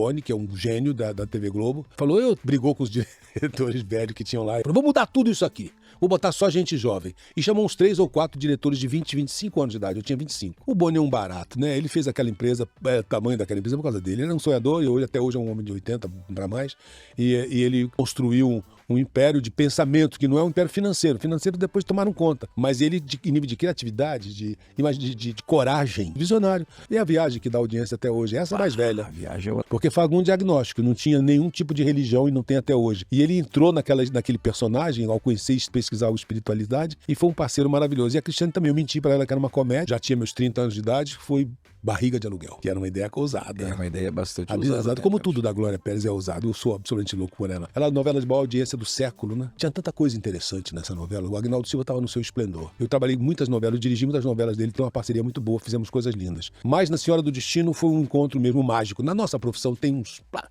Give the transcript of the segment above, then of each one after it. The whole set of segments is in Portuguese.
Boni, que é um gênio da TV Globo, brigou com os diretores velhos que tinham lá. Falou, vou mudar tudo isso aqui. Vou botar só gente jovem. E chamou uns 3 ou 4 diretores de 20, 25 anos de idade. Eu tinha 25. O Boni é um barato, né? Ele fez aquela empresa, o tamanho daquela empresa por causa dele. Ele era um sonhador e até hoje é um homem de 80 para mais. E ele construiu um império de pensamento, que não é um império financeiro. Financeiro depois tomaram conta. Mas ele, em nível de criatividade, de coragem, visionário. E a Viagem que dá audiência até hoje, essa é mais velha. A Viagem Porque foi algum diagnóstico, não tinha nenhum tipo de religião e não tem até hoje. E ele entrou naquele personagem, ao conhecer e pesquisar a espiritualidade, e foi um parceiro maravilhoso. E a Cristiane também, eu menti pra ela que era uma comédia, já tinha meus 30 anos de idade, foi Barriga de Aluguel, que era uma ideia ousada. É uma ideia bastante ousada. Como tudo da Glória Pérez é ousado, eu sou absolutamente louco por ela. Ela é a novela de maior audiência do século, né? Tinha tanta coisa interessante nessa novela. O Agnaldo Silva estava no seu esplendor. Eu trabalhei muitas novelas, eu dirigi muitas novelas dele, tem uma parceria muito boa, fizemos coisas lindas. Mas na Senhora do Destino foi um encontro mesmo mágico. Na nossa profissão tem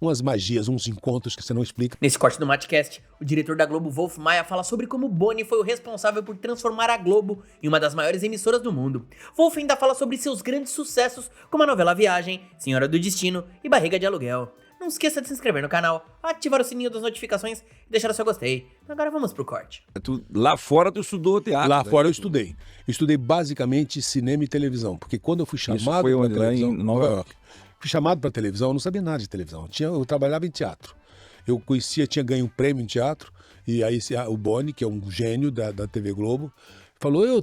umas magias, uns encontros que você não explica. Nesse corte do Matcast, o diretor da Globo, Wolf Maia, fala sobre como Boni foi o responsável por transformar a Globo em uma das maiores emissoras do mundo. Wolf ainda fala sobre seus grandes sucessos, como a novela Viagem, Senhora do Destino e Barriga de Aluguel. Não esqueça de se inscrever no canal, ativar o sininho das notificações e deixar o seu gostei. Agora vamos pro corte. Lá fora tu estudou teatro. Lá fora eu estudei. Estudei basicamente cinema e televisão, porque quando eu fui chamado para televisão, em Nova York, fui chamado para televisão, eu não sabia nada de televisão. Eu trabalhava em teatro. Eu tinha ganho um prêmio em teatro, e aí o Boni, que é um gênio da TV Globo,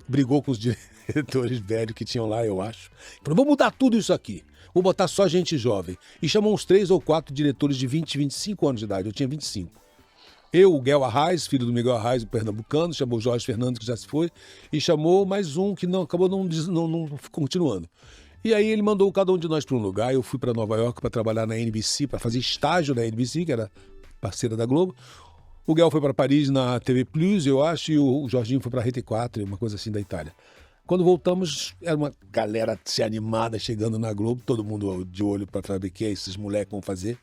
brigou com os diretores velhos que tinham lá, eu acho. Falou, vou mudar tudo isso aqui. Vou botar só gente jovem. E chamou uns 3 ou 4 diretores de 20, 25 anos de idade. Eu tinha 25. O Guel Arraes, filho do Miguel Arraes, o pernambucano, chamou o Jorge Fernandes, que já se foi, e chamou mais um que acabou não continuando. E aí ele mandou cada um de nós para um lugar. Eu fui para Nova York para trabalhar na NBC, para fazer estágio na NBC, que era parceira da Globo. O Guel foi para Paris na TV Plus, eu acho, e o Jorginho foi para a Rede 4, uma coisa assim da Itália. Quando voltamos, era uma galera se animada chegando na Globo, todo mundo de olho para saber o que esses moleques vão fazer.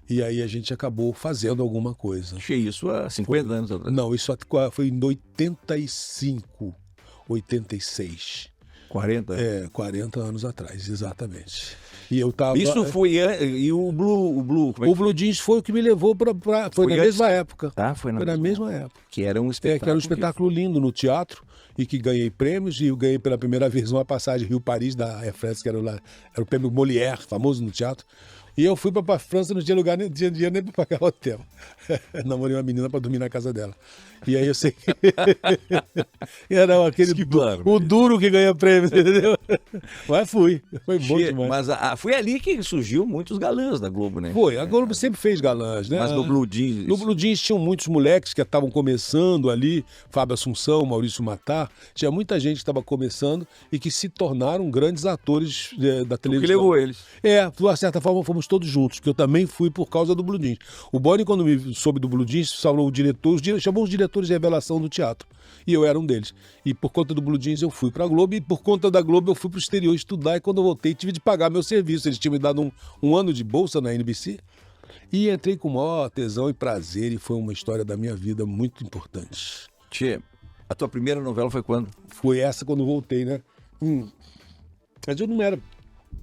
E aí a gente acabou fazendo alguma coisa. Achei isso há 50 anos atrás. Não, isso foi em 85, 86. 40? 40 anos atrás, exatamente. E eu tava... Isso foi... E o Blue como é que o Blue Jeans foi o que me levou para... Foi na mesma época. Foi na mesma época. Que era um espetáculo. Que era um espetáculo lindo no teatro e que ganhei prêmios, e eu ganhei pela primeira vez uma passagem Rio-Paris da Air France, que era o prêmio Molière, famoso no teatro. E eu fui para a França, não tinha lugar, nem tinha dinheiro nem para pagar hotel. Namorei uma menina para dormir na casa dela. E aí eu sei que era aquele o duro que ganha prêmio, entendeu? Mas foi bom demais. Mas foi ali que surgiu muitos galãs da Globo, né? Foi, a Globo sempre fez galãs, né? Mas no Blue Jeans... No Blue Jeans tinham muitos moleques que estavam começando ali, Fábio Assunção, Maurício Matar, tinha muita gente que estava começando e que se tornaram grandes atores da televisão. O que levou eles? De uma certa forma fomos todos juntos, porque eu também fui por causa do Blue Jeans. O Boni, quando me soube do Blue Jeans, chamou os diretores de revelação do teatro. E eu era um deles. E por conta do Blue Jeans eu fui pra Globo, e por conta da Globo eu fui pro exterior estudar, e quando eu voltei tive de pagar meu serviço. Eles tinham me dado um ano de bolsa na NBC, e entrei com o maior tesão e prazer, e foi uma história da minha vida muito importante. Tchê, a tua primeira novela foi quando? Foi essa quando voltei, né? Mas eu não era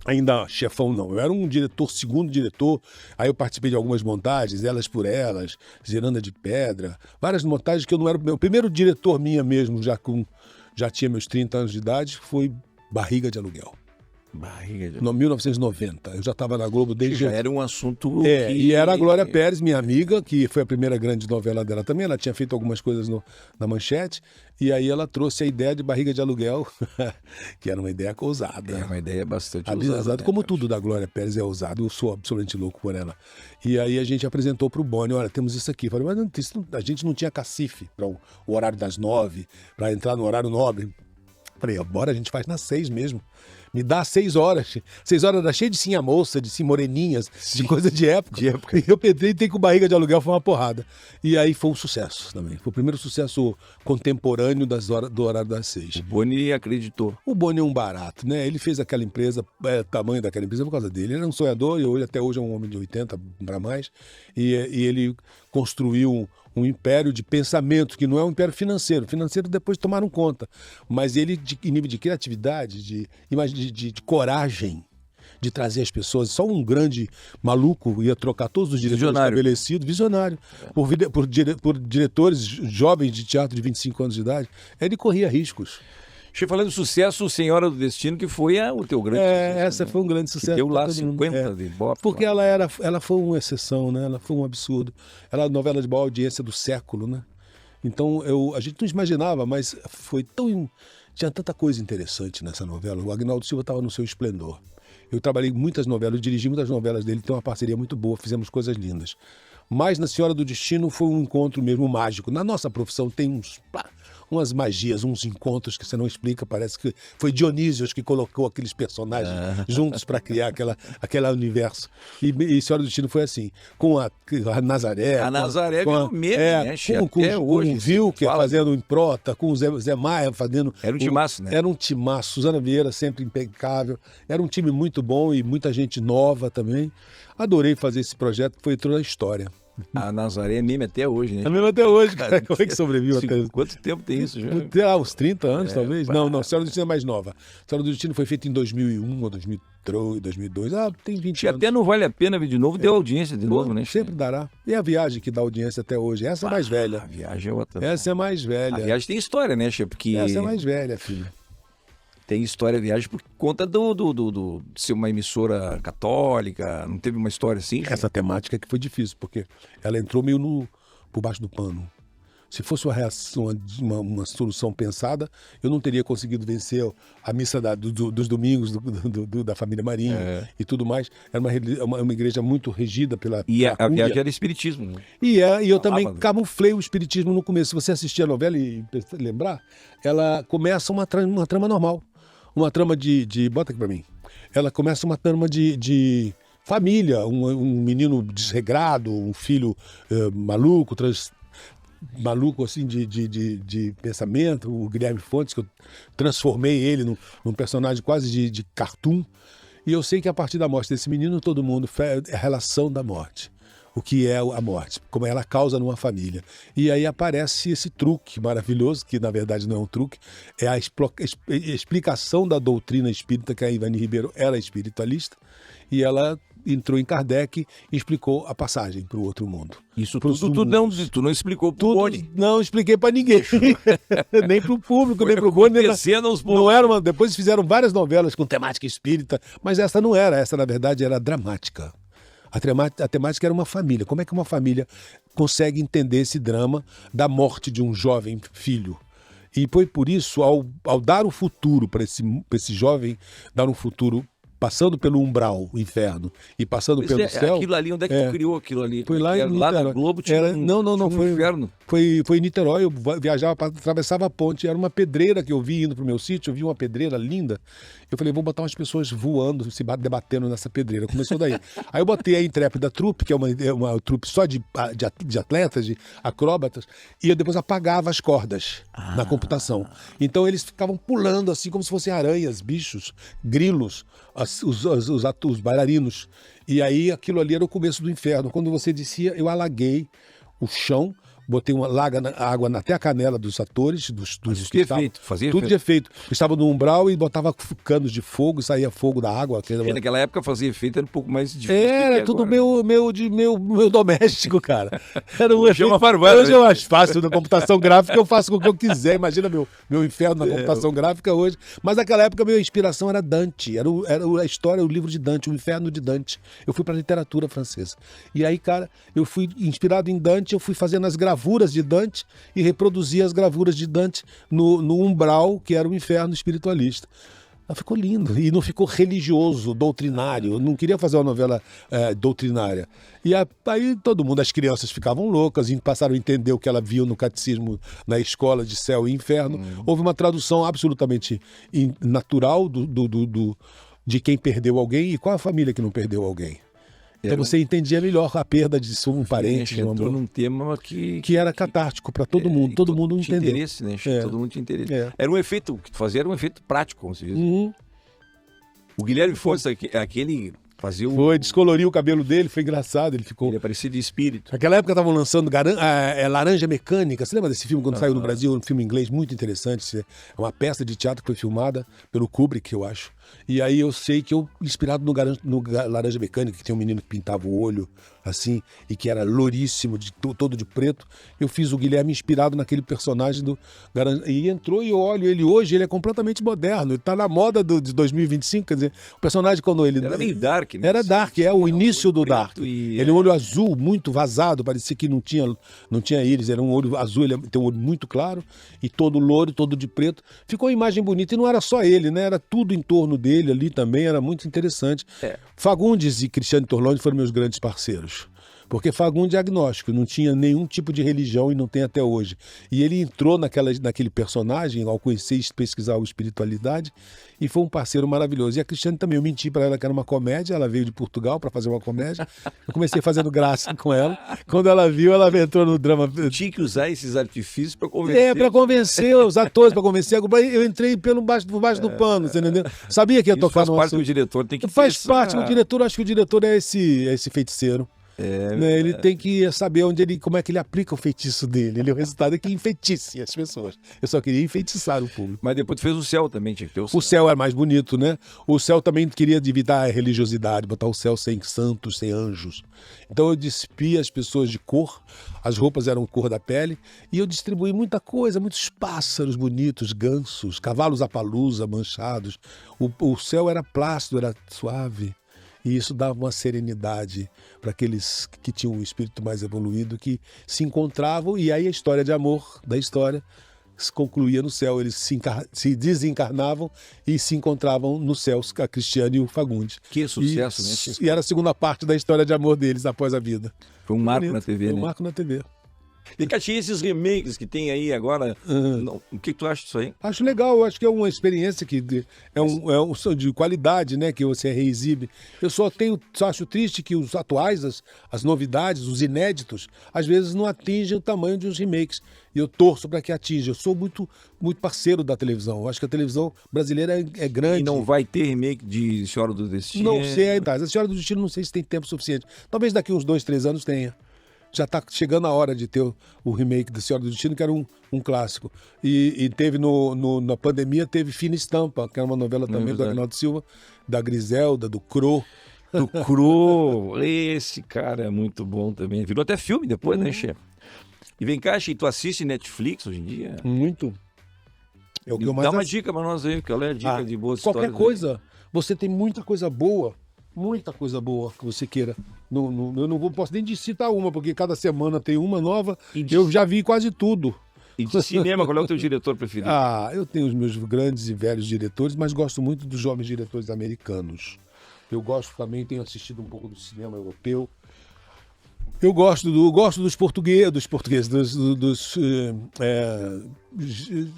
ainda chefão, não. Eu era um diretor, segundo diretor. Aí eu participei de algumas montagens, Elas por Elas, Giranda de Pedra, várias montagens que eu não era... Meu primeiro diretor minha mesmo, já tinha meus 30 anos de idade, foi Barriga de Aluguel. No 1990. Eu já estava na Globo desde... Já era um assunto... E era a Glória Pérez, minha amiga, que foi a primeira grande novela dela também. Ela tinha feito algumas coisas na Manchete. E aí ela trouxe a ideia de Barriga de Aluguel, que era uma ideia ousada. É uma ideia bastante ousada. Como tudo da Glória Pérez é ousado, eu sou absolutamente louco por ela. E aí a gente apresentou para o Boni, olha, temos isso aqui. Falei, mas a gente não tinha cacife para o horário das 9, para entrar no horário nobre. Falei, bora, a gente faz nas 6 mesmo. Me dá 6 horas. 6 horas era cheio de sim a moça, de sim moreninhas, de coisa de época. E eu tentei com Barriga de Aluguel, foi uma porrada. E aí foi um sucesso também. Foi o primeiro sucesso contemporâneo do horário das 6. O Boni acreditou. O Boni é um barato, né? Ele fez aquela empresa, o tamanho daquela empresa por causa dele. Ele era um sonhador e até hoje é um homem de 80 para mais. E ele construiu um império de pensamento, que não é um império financeiro. Financeiro depois tomaram conta. Mas ele, em nível de criatividade, de coragem, de trazer as pessoas. Só um grande maluco ia trocar todos os diretores estabelecidos, visionário, por diretores jovens de teatro de 25 anos de idade. Ele corria riscos. Falando de sucesso, Senhora do Destino, que foi o teu grande sucesso. Essa foi um grande sucesso. Deu lá 50 de Ibope. Porque ela foi uma exceção, né? Ela foi um absurdo. Ela é a novela de maior audiência do século, né? Então, a gente não imaginava, mas foi tão... Tinha tanta coisa interessante nessa novela. O Agnaldo Silva estava no seu esplendor. Eu trabalhei muitas novelas, eu dirigi muitas novelas dele, tem uma parceria muito boa, fizemos coisas lindas. Mas na Senhora do Destino foi um encontro mesmo mágico. Na nossa profissão tem umas magias, uns encontros que você não explica, parece que foi Dionísio que colocou aqueles personagens juntos para criar aquele universo. E Senhora do Destino foi assim, com a Nazaré. A Nazaré virou meme, né? Com o Vilker fazendo improta, com o Zé Maia fazendo... Era um timaço, né? Era um timaço. Suzana Vieira sempre impecável. Era um time muito bom e muita gente nova também. Adorei fazer esse projeto, foi toda a história. A Nazaré é meme até hoje, né? É meme até hoje, cara. Como é que sobreviveu até hoje? Quanto tempo tem isso já? Uns 30 anos, talvez. Não, Senhora do Destino é mais nova. Senhora do Destino foi feita em 2001 ou 2002. Tem 20 anos. Até não vale a pena ver de novo, deu audiência de novo, né? Sempre dará. E a Viagem que dá audiência até hoje. Essa é mais velha. A Viagem é outra. Essa é mais velha. A Viagem tem história, né, Che? Porque... Essa é mais velha, filho. Tem história de Viagem por conta de ser uma emissora católica, não teve uma história assim? Essa temática que foi difícil, porque ela entrou meio por baixo do pano. Se fosse uma reação, uma solução pensada, eu não teria conseguido vencer a missa dos domingos da família Marinho e tudo mais. Era uma igreja muito regida pela... E a Viagem era espiritismo. Né? E eu também camuflei o espiritismo no começo. Se você assistir a novela e lembrar, ela começa uma trama normal. Uma trama bota aqui pra mim. Ela começa uma trama de família, um menino desregrado, um filho maluco assim de pensamento, o Guilherme Fontes, que eu transformei ele num personagem quase de cartoon. E eu sei que a partir da morte desse menino, todo mundo é a relação da morte. O que é a morte, como ela causa numa família. E aí aparece esse truque maravilhoso, que na verdade não é um truque, é a explicação da doutrina espírita, que a Ivani Ribeiro era espiritualista, e ela entrou em Kardec e explicou a passagem para o outro mundo. Isso tu não explicou pro Boni. Não expliquei para ninguém. Nem para o público, nem para o Boni. Não era depois fizeram várias novelas com temática espírita, mas essa não era. Essa, na verdade, era dramática. A temática era uma família. Como é que uma família consegue entender esse drama da morte de um jovem filho? E foi por isso, ao dar o futuro para esse jovem, dar um futuro passando pelo umbral, o inferno, e passando pelo céu... Aquilo ali, onde é que tu criou aquilo ali? Foi lá em Lá na Globo tinha não, foi um inferno. Foi em Niterói, eu viajava, atravessava a ponte, era uma pedreira que eu vi indo pro meu sítio, eu vi uma pedreira linda, eu falei, vou botar umas pessoas voando, se debatendo nessa pedreira, começou daí. Aí eu botei a Intrépida Trupe, que é uma trupe só de atletas, de acróbatas, e eu depois apagava as cordas na computação. Então eles ficavam pulando assim, como se fossem aranhas, bichos, grilos, os bailarinos. E aí aquilo ali era o começo do inferno. Quando você descia, eu alaguei o chão, botei uma água até a canela dos atores, dos que estavam, fazia tudo de efeito. Eu estava no umbral e botava canos de fogo, e saía fogo da água. Naquela época fazia efeito, era um pouco mais difícil. Era tudo meu doméstico, cara. Era um efeito. Barbada, hoje é mais fácil na computação gráfica, eu faço com o que eu quiser. Imagina meu inferno na computação gráfica hoje. Mas naquela época minha inspiração era Dante, era a história, o livro de Dante, o inferno de Dante. Eu fui para a literatura francesa. E aí, cara, eu fui inspirado em Dante, eu fui fazendo as gravuras de Dante e reproduzia as gravuras de Dante no umbral, que era o inferno espiritualista. Ficou lindo e não ficou religioso, doutrinário. Eu não queria fazer uma novela doutrinária. E aí todo mundo, as crianças ficavam loucas e passaram a entender o que ela viu no catecismo na escola de céu e inferno. Houve uma tradução absolutamente natural de quem perdeu alguém e qual a família que não perdeu alguém. Então você entendia melhor a perda de um parente. Entrou num tema que era catártico para todo mundo. Todo mundo entendeu. Tinha interesse, né? Todo mundo tinha interesse. Era um efeito, o que tu fazia era um efeito prático, como se diz. O Guilherme Fontes, aquele fazia descoloriu o cabelo dele, foi engraçado, ele ficou... Ele parecia de espírito. Naquela época estavam lançando Laranja Mecânica, você lembra desse filme quando saiu no Brasil? Um filme inglês muito interessante, é uma peça de teatro que foi filmada pelo Kubrick, eu acho. E aí eu sei que eu, inspirado no Laranja Mecânica, que tem um menino que pintava o olho, assim, e que era louríssimo, todo de preto, eu fiz o Guilherme inspirado naquele personagem do Garanja. E entrou, e eu olho ele hoje, ele é completamente moderno, ele tá na moda de 2025, quer dizer, o personagem quando ele... Era meio dark, né? Era dark, o início do dark. Ele é um olho azul, muito vazado, parecia que não tinha íris, era um olho azul, ele tem um olho muito claro, e todo louro, todo de preto. Ficou uma imagem bonita, e não era só ele, né? Era tudo em torno dele ali também, era muito interessante. Fagundes e Cristiane Torlone foram meus grandes parceiros. Porque Fagundes é agnóstico, não tinha nenhum tipo de religião e não tem até hoje. E ele entrou naquele personagem, ao conhecer e pesquisar a espiritualidade, e foi um parceiro maravilhoso. E a Cristiane também, eu menti para ela que era uma comédia, ela veio de Portugal para fazer uma comédia. Eu comecei fazendo graça com ela. Quando ela viu, ela entrou no drama. Tinha que usar esses artifícios para convencer. Para convencer os atores, para convencer. Eu entrei por baixo do pano, você entendeu? Sabia que ia tocar no... Faz parte do diretor, tem que Faz parte do diretor, acho que o diretor é esse feiticeiro. Ele tem que saber como é que ele aplica o feitiço dele. O resultado é que enfeitice as pessoas. Eu só queria enfeitiçar o público. Mas depois tu fez o céu também, tinha que ter o céu. O céu é mais bonito, né? O céu também queria evitar a religiosidade, botar o céu sem santos, sem anjos. Então eu despi as pessoas de cor, as roupas eram cor da pele, e eu distribuí muita coisa, muitos pássaros bonitos, gansos, cavalos apalusa, manchados. O céu era plácido, era suave. E isso dava uma serenidade para aqueles que tinham um espírito mais evoluído, que se encontravam, e aí a história de amor da história se concluía no céu. Eles se desencarnavam e se encontravam no céu, a Cristiane e o Fagundes. Que sucesso, né? E era a segunda parte da história de amor deles após a vida. Foi um marco na TV, né? Foi um marco na TV. E Catinha, esses remakes que tem aí agora, o que tu acha disso aí? Acho legal, acho que é uma experiência que é de qualidade, né, que você reexibe. Eu só acho triste que os atuais, as novidades, os inéditos, às vezes não atingem o tamanho de uns remakes. E eu torço para que atinja. Eu sou muito, muito parceiro da televisão. Eu acho que a televisão brasileira é grande. E não vai ter remake de Senhora do Destino? Não sei, a Senhora do Destino não sei se tem tempo suficiente. Talvez daqui uns 2, 3 anos tenha. Já está chegando a hora de ter o remake da Senhora do Destino, que era um clássico. E teve na pandemia, teve Fina Estampa, que era uma novela também do Agnaldo Silva, da Griselda, do Cro. Do Cro, esse cara é muito bom também. Virou até filme depois, né, chefe? E vem cá, Che, tu assiste Netflix hoje em dia? Muito. É o que eu mais Dá uma dica para nós aí, que ela é dica de boas qualquer histórias. Qualquer coisa, você tem muita coisa boa que você queira. Eu não posso nem citar uma, porque cada semana tem uma nova. Eu já vi quase tudo. E de cinema, qual é o teu diretor preferido? Eu tenho os meus grandes e velhos diretores, mas gosto muito dos jovens diretores americanos. Eu gosto também, tenho assistido um pouco do cinema europeu. Eu gosto dos portugueses, dos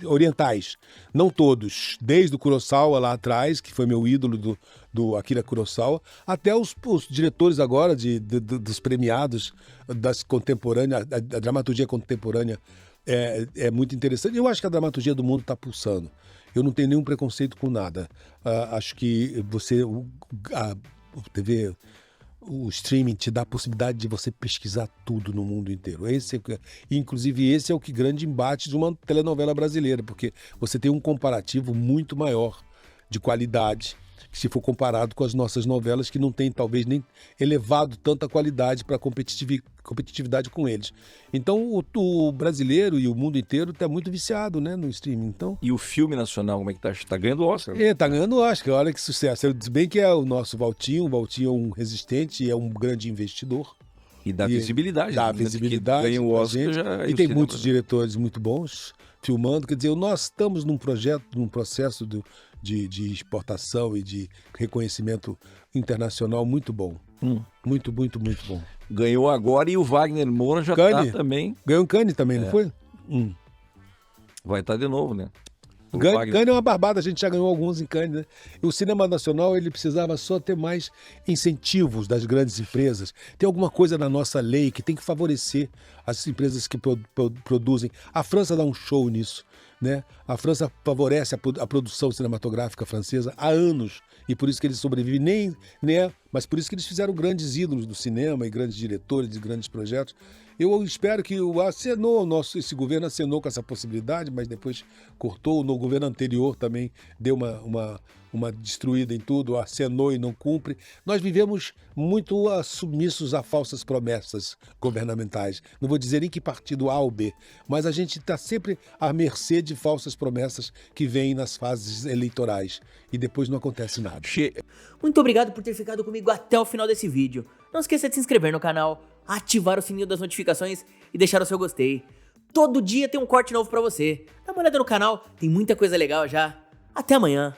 orientais. Não todos. Desde o Kurosawa lá atrás, que foi meu ídolo do Akira Kurosawa, até os diretores agora dos premiados, das contemporâneas, a dramaturgia contemporânea é muito interessante. Eu acho que a dramaturgia do mundo está pulsando. Eu não tenho nenhum preconceito com nada. Acho que a TV... O streaming te dá a possibilidade de você pesquisar tudo no mundo inteiro. Inclusive, esse é o grande embate de uma telenovela brasileira, porque você tem um comparativo muito maior de qualidade, se for comparado com as nossas novelas, que não tem talvez nem elevado tanta qualidade para competitividade com eles. Então o brasileiro e o mundo inteiro está muito viciado, né, no streaming. Então... E o filme nacional, como é que tá? Está ganhando Oscar? Está ganhando Oscar, olha que sucesso. Se bem que é o nosso Valtinho, o Valtinho é um resistente, é um grande investidor. E dá visibilidade. Dá visibilidade. Ganha o Oscar e tem muitos diretores muito bons filmando. Quer dizer, nós estamos num processo de exportação e de reconhecimento internacional muito bom. Muito, muito, muito bom. Ganhou agora e o Wagner Moura já está também. Ganhou um Cannes também, não foi? Vai estar de novo, né? Cannes é uma barbada, a gente já ganhou alguns em Cannes, né? E o cinema nacional, ele precisava só ter mais incentivos das grandes empresas. Tem alguma coisa na nossa lei que tem que favorecer as empresas que produzem. A França dá um show nisso, né? A França favorece a produção cinematográfica francesa há anos, e por isso que eles sobrevivem, mas por isso que eles fizeram grandes ídolos do cinema e grandes diretores de grandes projetos. Eu espero que esse governo acenou com essa possibilidade, mas depois cortou. No governo anterior também deu uma destruída em tudo, acenou e não cumpre. Nós vivemos muito submissos a falsas promessas governamentais. Não vou dizer nem que partido A ou B, mas a gente está sempre à mercê de falsas promessas que vêm nas fases eleitorais e depois não acontece nada. Muito obrigado por ter ficado comigo até o final desse vídeo. Não esqueça de se inscrever no canal, ativar o sininho das notificações e deixar o seu gostei. Todo dia tem um corte novo pra você. Dá uma olhada no canal, tem muita coisa legal já. Até amanhã.